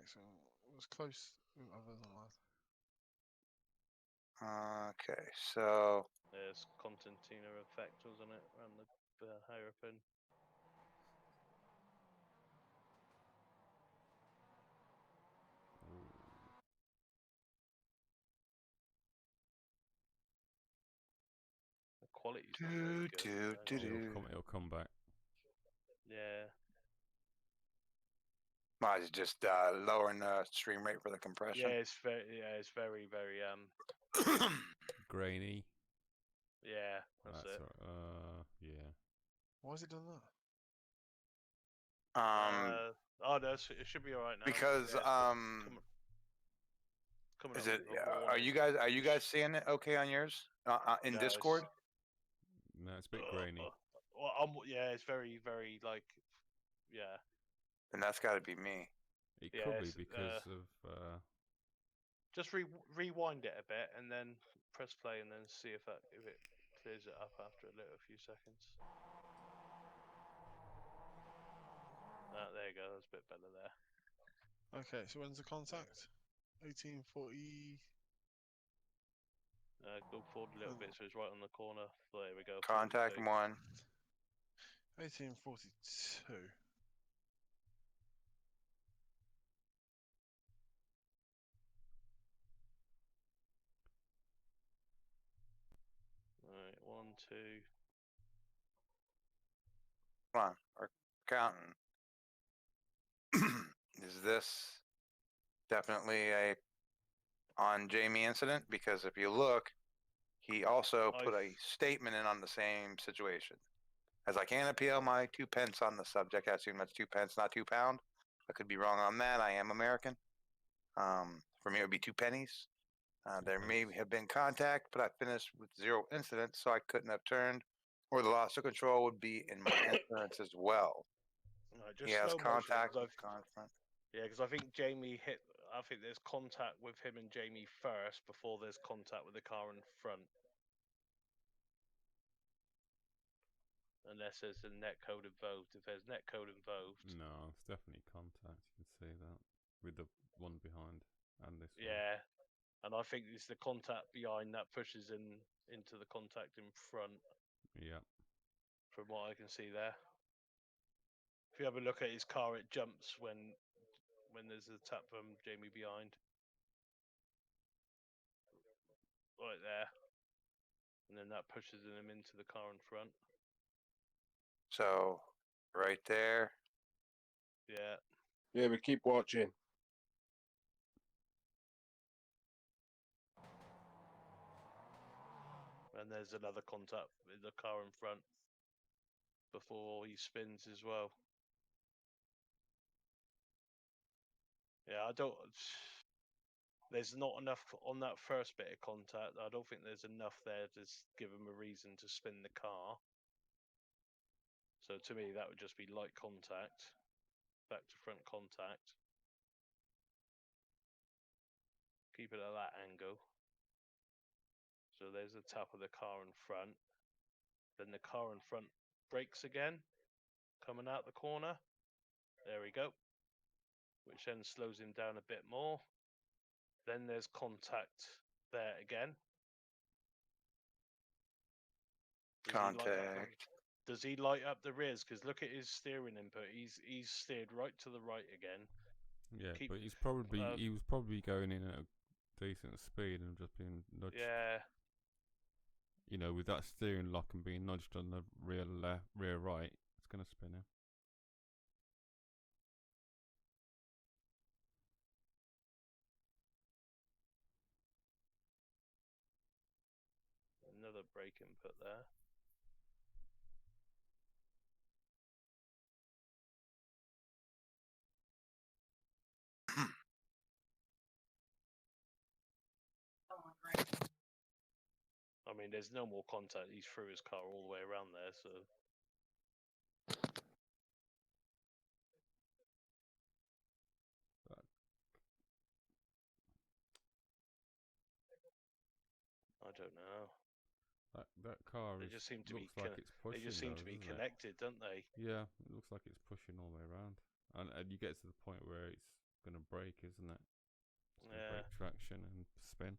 so it was close with others on that. Okay, so There's Constantina effect, wasn't it, around the hairpin? The quality's not very good. It'll come back. Yeah. might as just lowering the stream rate for the compression. Yeah, it's very Grainy. Yeah, that's it. Right. Yeah. Why has it done that? Oh no, it should be all right now. Because coming is up it? with a Are you guys seeing it okay on yours in No, Discord? No, it's a bit grainy. Well, yeah, it's very like, yeah. Then that's got to be me. It could be because of. Just rewind it a bit and then press play and then see if it clears it up after a few seconds. There you go. That's a bit better there. Okay, so when's the contact? 1840. Go forward a little bit so it's right on the corner. There we go. Contact 42. 1. 1842. Alright, 1, 2. Come on, we're counting. Is this definitely a on Jamie incident? Because if you look, he also put a statement in on the same situation. As I can't appeal my 2 pence on the subject, I assume that's 2 pence, not £2. I could be wrong on that. I am American. For me, it would be 2 pennies. There may have been contact, but I finished with 0 incidents, so I couldn't have turned, or the loss of control would be in my insurance as well. Just he has slow contact motion, with confront. Yeah, because I think Jamie hit. I think there's contact with him and Jamie first before there's contact with the car in front. Unless there's a net code involved. If there's net code involved. No, it's definitely contact. You can see that with the one behind and this one. Yeah, and I think it's the contact behind that pushes into the contact in front. Yeah. From what I can see there. If you have a look at his car, it jumps when there's a tap from Jamie behind. Right there. And then that pushes him into the car in front. So, right there. Yeah. Yeah, but keep watching. And there's another contact with the car in front before he spins as well. Yeah, there's not enough on that first bit of contact. I don't think there's enough there to give him a reason to spin the car. So to me, that would just be light contact, back to front contact. Keep it at that angle. So there's the tap of the car in front. Then the car in front brakes again, coming out the corner. There we go. Which then slows him down a bit more. Then there's contact there again. Contact. Does he light up the rears? Because look at his steering input. He's steered right to the right again. Yeah, but he was probably going in at a decent speed and just being nudged. Yeah. You know, with that steering lock and being nudged on the rear left, rear right, it's gonna spin him. Another brake input there. I mean, there's no more contact. He's through his car all the way around there, so. I don't know. That car they just seem to looks like it's pushing. They just seem to be connected, don't they? Yeah, it looks like it's pushing all the way around, and you get to the point where going to break, isn't it? It's going to Yeah. break traction and spin.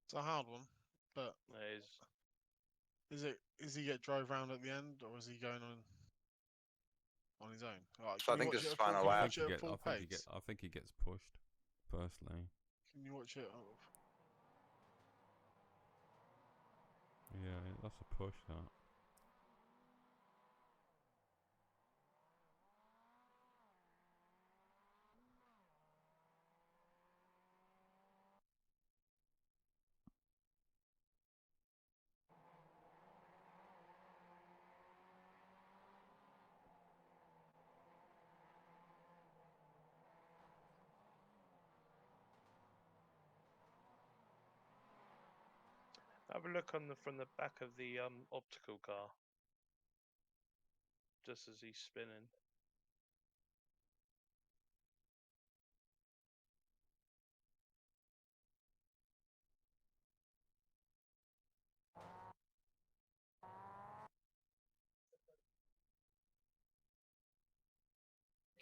It's a hard one, but is he get drove round at the end, or is he going on his own? Right, So I can you think watch this it is at full, final can you lap. watch it at full pace? I think he gets pushed. Personally, Can you watch it? yeah, that's a push. That. Have a look from the back of the optical car, just as he's spinning.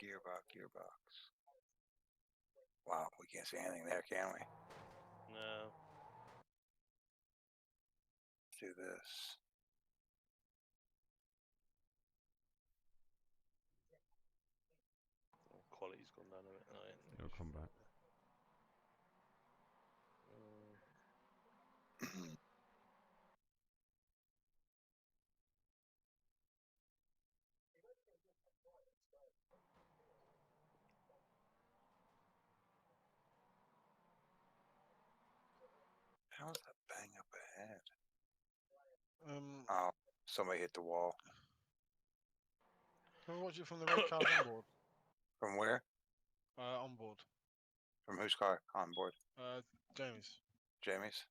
Gearbox. Wow, we can't see anything there, can we? No. Let's do this. Quality's gone down a bit. No, It'll come back. How's that bang up ahead? Um, Oh, somebody hit the wall. can we watch it from the red cars on board? From where? On board. From whose car? On board. Jamie's. Jamie's.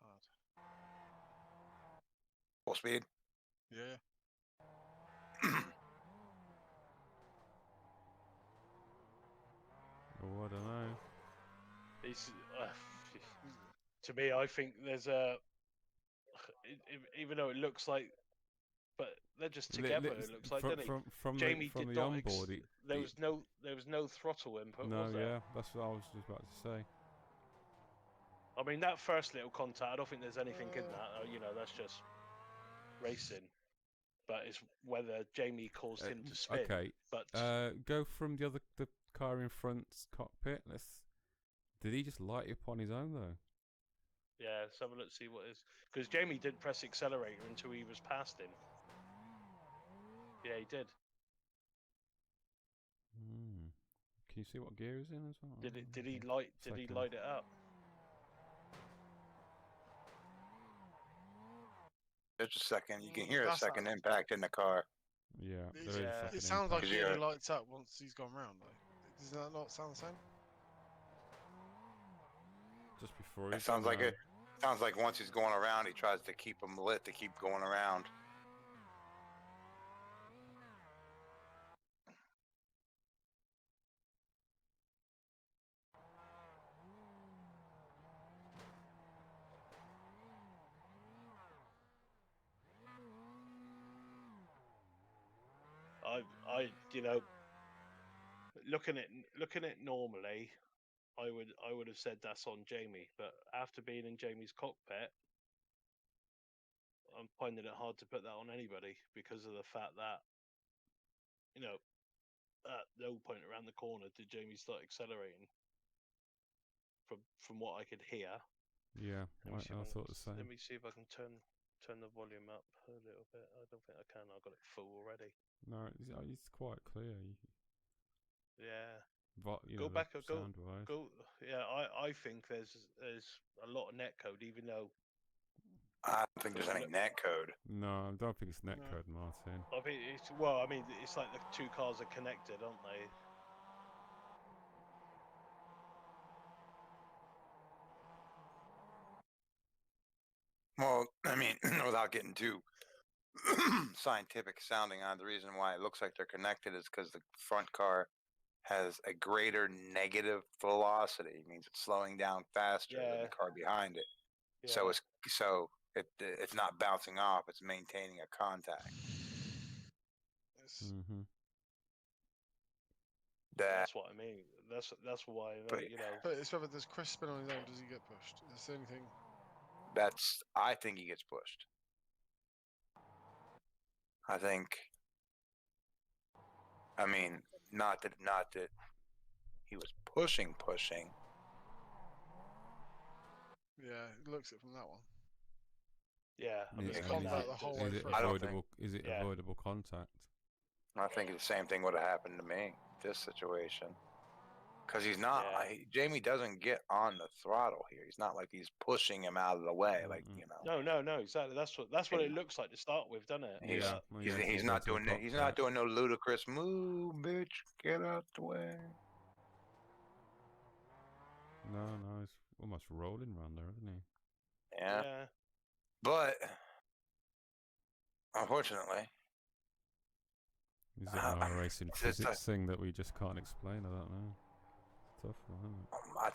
Hard. Full speed. Yeah. Oh, I don't know. It's, to me, I think there's a. Even though it looks like, but they're just together. It looks like, doesn't it? From Jamie the, did the not. onboard. There was no throttle input. No, was there? yeah, that's what I was just about to say. I mean, that first little contact, I don't think there's anything in that. You know, that's just racing. But it's whether Jamie caused him to spin. Okay. But go from the car in front's cockpit. Did he just light up on his own though? yeah, let's have a look, see what is. Because Jamie didn't press the accelerator until he was past him. Yeah, he did. Hmm. Can you see what gear he's in as well? Did he Okay. light? Did he Second. light it up? Just a second. You can hear a That's second not- impact in the car. Yeah, It's- there is a Yeah. second It sounds like impact. he Yeah. only lights up once he's gone round, though. Does that not sound the same? Just before It he's sounds gone like round. it. Sounds like once he's going around, he tries to keep them lit to keep going around. You know, looking at normally, I would have said that's on Jamie, but after being in Jamie's cockpit, I'm finding it hard to put that on anybody because of the fact that, you know, at no point around the corner did Jamie start accelerating. From what I could hear. Yeah, Let me see if I I thought can- the same. Let me see if I can turn the volume up a little bit. I don't think I can. I've got it full already. No, it's quite clear. Yeah. You Go know, back. sound wise. Go. Yeah. I think there's a lot of netcode, even though I don't think there's any net code. No, I don't think it's No. netcode, Martin. I think it's well. I mean, it's like the two cars are connected, aren't they? Well, I mean, without getting too scientific sounding on the reason why it looks like they're connected is because the front car has a greater negative velocity. It means it's slowing down faster than Yeah. the car behind it. Yeah. So it's not bouncing off. It's maintaining a contact. Mm-hmm. That's what I mean. That's why But- you know. But it's whether does Chris spin on his own, does he get pushed? That's the only thing. I think he gets pushed. I mean, not that he was pushing. Yeah, it looks it from that one. Yeah. I'm Is, just and coming is out it- the whole way is it through. I don't think- avoidable? Is it Yeah. avoidable contact? I think the same thing would have happened to me. This situation. Because he's not. Yeah. Jamie doesn't get on the throttle here. He's not like he's pushing him out of the way, like Mm-mm. you know. No, exactly. That's what it looks like to start with, doesn't it? He's Yeah. Well, yeah, he's if not you go to doing the it. He's top not track. doing no ludicrous move, bitch. Get out the way. No, he's almost rolling around there, isn't he? Yeah. But unfortunately, Is it an racing it's just physics thing that we just can't explain? I don't know. It's a tough one, isn't it? I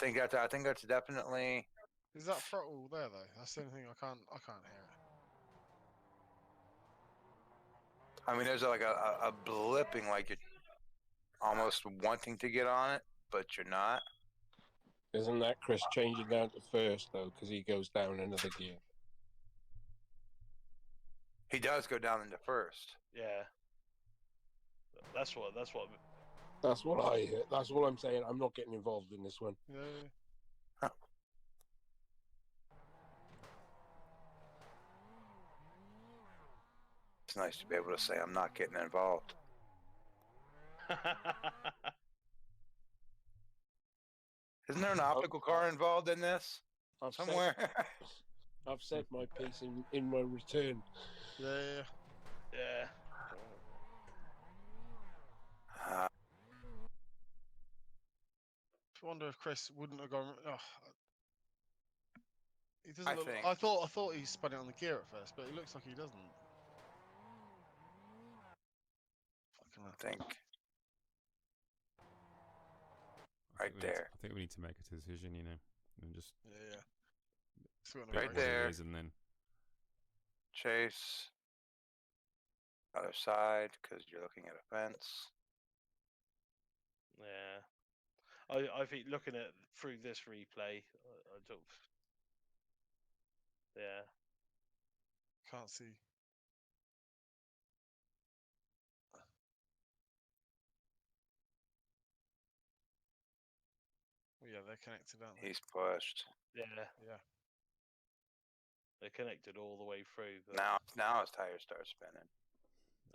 think that's definitely. Is that throttle there though? That's the only thing I can't hear it. I mean, there's like a blipping, like you're almost wanting to get on it, but you're not. Isn't that Chris changing down to first though? Because he goes down another gear. He does go down into first. Yeah. That's what. That's what I heard. That's what I'm saying. I'm not getting involved in this one. Yeah. It's nice to be able to say I'm not getting involved. Isn't there an optical car involved in this I've said- somewhere? I've said my piece in my return. Yeah. Yeah. I wonder if Chris wouldn't have gone. He doesn't I look. think- I thought he spun it on the gear at first, but it looks like he doesn't. Fucking hell. I think I Right think we need to- there. I think we need to make a decision, and just Yeah. Still got no Right race. there. and then chase. Other side, because you're looking at a fence. Yeah. I think looking at through this replay, I don't. Yeah. Can't see. Well, yeah, they're connected, aren't they? He's pushed. Yeah. Yeah. They're connected all the way through. But Now his tires start spinning.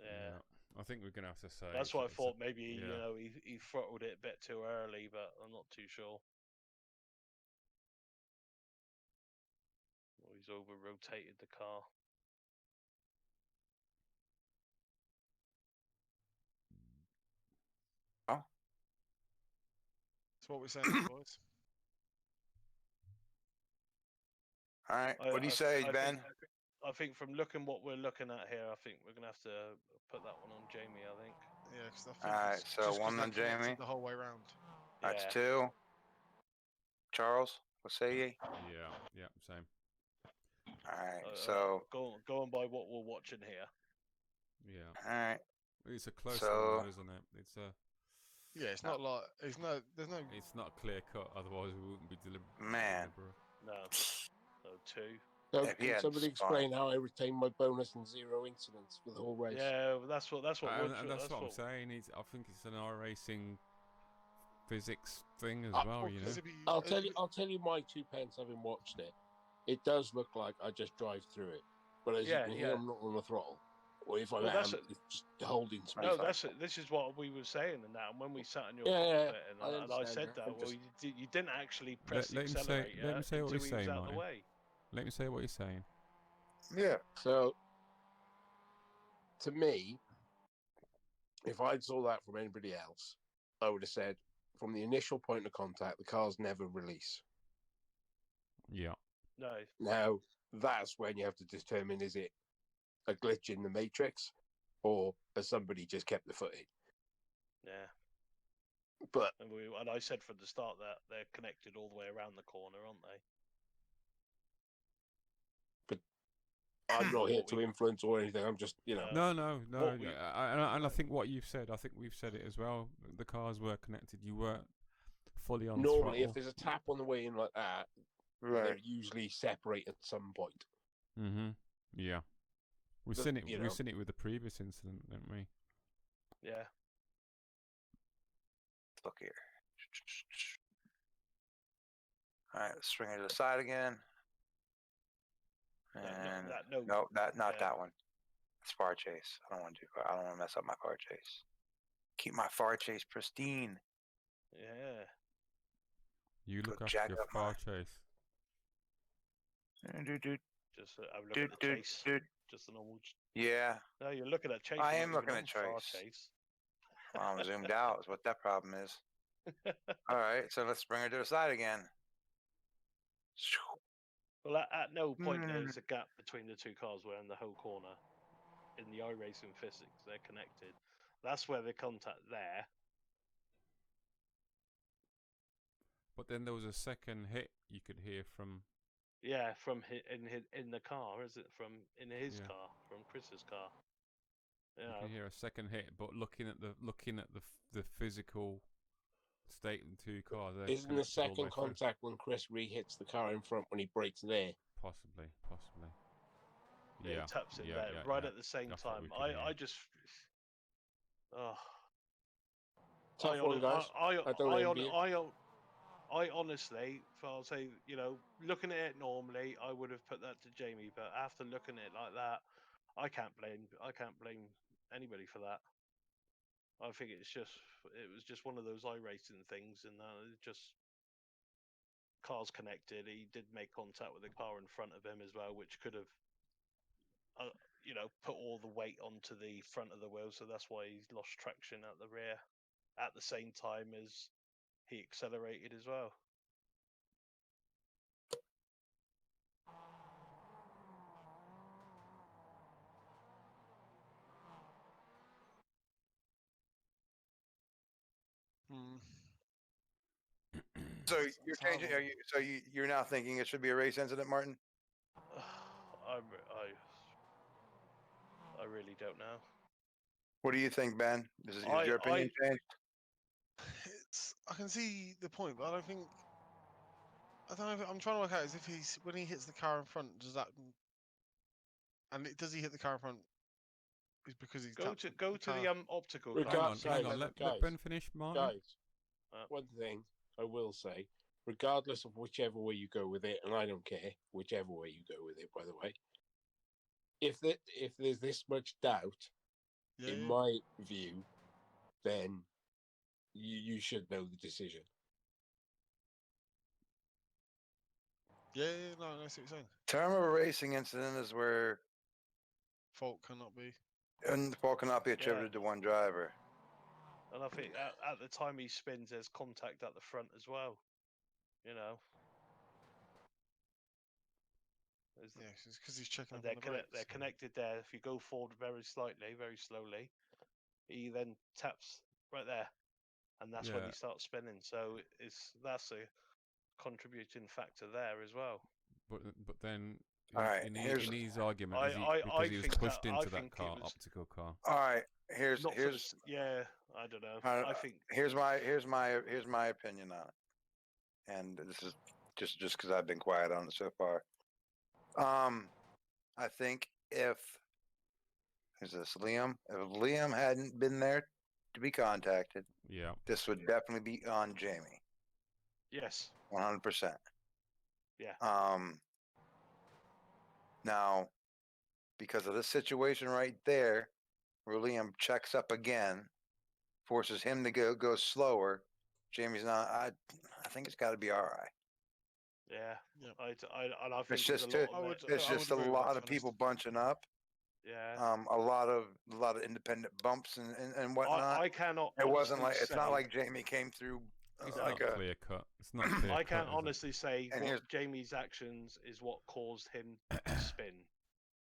Yeah. I think we're gonna have to say That's why I it's a- thought maybe yeah. he throttled it a bit too early, but I'm not too sure. Or he's over rotated the car. That's what we're saying, boys. All right. I- What do you I- say, I Ben? I think from looking what we're looking at here, I think we're gonna have to put that one on Jamie. I think. Yeah, because I think Alright, it's so just 'cause one they're on connected Jamie. the whole way around. That's Yeah. 2. Charles, what say ye? Yeah, same. All right. Uh, So, going by what we're watching here. Yeah, all right. it's a close So- one, though, isn't it? Yeah, it's not like there's no. It's not clear cut. Otherwise, we wouldn't be Man. deliberate. No. So 2. So If he can had somebody spun- explain how I retained my bonus and 0 incidents for the whole race? Yeah, well, that's what And we're that's what I'm saying. I think it's an R racing physics thing as well. You know. Because it'd be- I'll it'd tell you my 2 pence having watched it. It does look like I just drive through it, but as Yeah, you can hear, yeah. I'm not on the throttle. Or if I Well, am, that's it's just holding space. No, this is what we were saying and that, and when we sat in your Yeah, cockpit and I I understand said that. that, I'm well, just- you didn't actually press the let him say- accelerator let him say what until he's he was saying, out of the Marty. way. Let me say what he's saying. Yeah. So, to me, if I'd saw that from anybody else, I would have said, from the initial point of contact, the cars never release. Yeah. No, Now, that's when you have to determine, is it a glitch in the matrix, or has somebody just kept the footage? Yeah. But And I said from the start that they're connected all the way around the corner, aren't they? I'm not here What to we- influence or anything. I'm just, you know. No. No. What we- And I think what you've said, I think we've said it as well. The cars were connected. You weren't fully on Normally, if throttle. there's a tap on the way in like that, they're Right. usually separate at some point. Yeah. We've The- seen it. you know. We've seen it with the previous incident, didn't we? Yeah. Look here. All right, let's swing it to the side again. And no, not yeah. that one. It's far chase. I don't want to mess up my far chase. Keep my far chase pristine. Yeah. You Go look after jack your up my- far chase. Just have a look at the chase. Just a normal. Yeah, No, you're looking at chase. I you're am not looking even at on far chase. chase. well, I'm zoomed out is what that problem is. All right, so let's bring her to the side again. Well, at no point Mm. there's a gap between the two cars where in the whole corner. In the iRacing physics, they're connected. That's where they contact there. But then there was a second hit you could hear from. Yeah, from in the car, is it? From in his Yeah. car, from Chris's car. You Yeah. could hear a second hit, but looking at the physical state of the two cars. they're Isn't the connected all second way through. contact when Chris re-hits the car in front when he brakes there? Possibly. Yeah, Yeah. it taps in yeah, there yeah, right yeah. at the same That's what time. we could hear. I just. Oh. Tough one, guys. I don't envy you. I honestly, if I'll say, looking at it normally, I would have put that to Jamie. But after looking at it like that, I can't blame anybody for that. I think it was just one of those iRacing things, and it just cars connected. He did make contact with the car in front of him as well, which could have, put all the weight onto the front of the wheel. So that's why he lost traction at the rear, at the same time as he accelerated as well. Hmm. So you're changing? You're now thinking it should be a race incident, Martin? I really don't know. What do you think, Ben? Is your opinion changed? I can see the point, but I don't think. I don't know. I'm trying to work out is if when he hits the car in front, does he hit the car in front? Is because he's Go tapped to the go to car? the optical. Regard- car. Hang on. guys, Let guys, Ben finish, Martin. Guys, one thing I will say, regardless of whichever way you go with it, and I don't care whichever way you go with it, by the way, if there's this much doubt, Yeah, in yeah. my view, then you should know the decision. Yeah, no, I see what you're saying. Term of a racing incident is where Fault cannot be. the fault cannot be attributed to one driver. And I think at the time he spins, there's contact at the front as well. Yeah, it's because he's checking And up on the brakes. they're connected there. If you go forward very slightly, very slowly, he then taps right there, and that's when Yeah. he starts spinning. So that's a contributing factor there as well. But then All right, in here's- his argument, I- is I because he was think pushed that- I into that think it car, was- optical car. All right, here's Not for the yeah, I don't know. I think here's my opinion on it, and this is just because I've been quiet on it so far. I think is this Liam? If Liam hadn't been there to be contacted, Yeah. this would definitely be on Jamie, yes, 100%. Yeah. Now, because of this situation right there, where Liam checks up again, forces him to go slower. Jamie's not. I think it's got to be all right. yeah. Yep. I think It's there's just a lot I of would- it. It's I just a agree with that, lot to of be people honest. bunching up. Yeah. A lot of independent bumps and whatnot. I cannot. It wasn't honestly like it's not say- like Jamie came through It's like not a. clear cut. It's not clear I cut, can't is it? honestly say And what here's- Jamie's actions is what caused him to spin.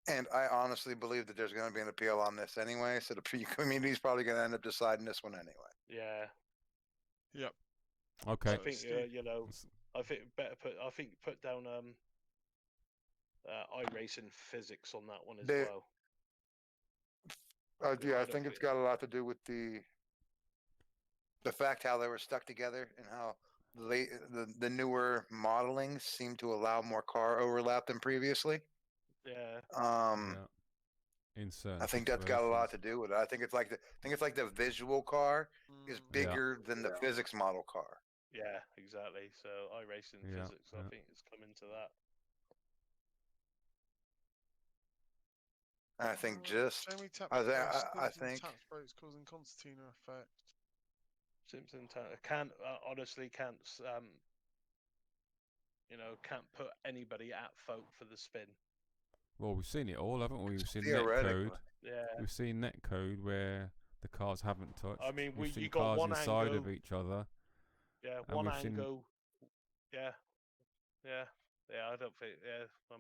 And I honestly believe that there's going to be an appeal on this anyway. So the community's probably going to end up deciding this one anyway. Yeah. Yep. Okay. I So think Steve- you know. I think better put. I think put down iRacing physics on that one as They- well. Yeah, I don't think it's think- got a lot to do with the fact how they were stuck together and how the newer modelings seem to allow more car overlap than previously. Yeah. Yeah. In certain I think that's got a lot to situations. do with it. I think it's like the visual car is Mm, bigger than the physics model car. Yeah. Exactly. So iRacing Yeah, physics. I yeah. think it's come into that. And I think Jamie taps I, brakes, I Simpson think taps brakes causing concertina effect. Simpson can't honestly can't can't put anybody at fault for the spin. Well, we've seen it all, haven't we? We've seen theoretically. netcode. Yeah. We've seen netcode where the cars haven't touched. I mean, we've you seen got cars one inside of angle- each other. Yeah. And One we've seen- angle. Yeah. Yeah. Yeah. I don't think. Yeah. I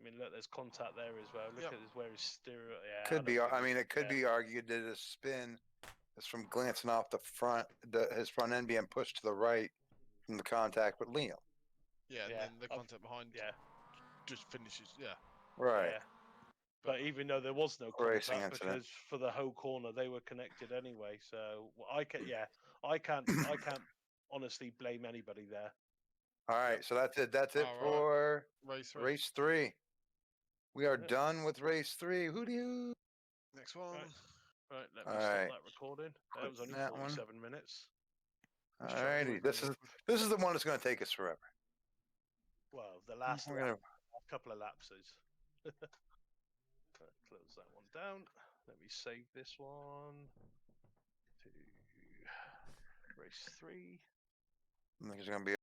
mean, look, there's contact there as well. Look Yep. at this, where his stereo. Yeah. Could be. don't I think mean, it's- it could yeah. be argued that his spin is from glancing off the front, his front end being pushed to the right from the contact with Liam. Yeah, and Yeah, then the I've- contact behind Yeah. just finishes. Yeah. Right. Yeah. But even though there was no Racing contact, incident. because for the whole corner they were connected anyway. So I can't honestly blame anybody there. All right. So that's it. That's it All right. for Race three. race 3. We are Yeah. done with race 3. Who do you? Next one. Right. Right, let me All stop right. that recording. That Quit was only that one. 47 minutes. All Just trying to righty. do it This is the one that's going to take us forever. Well, the last We're gonna- couple of lapses. Close that one down. Let me save this one to race 3. I think it's going to be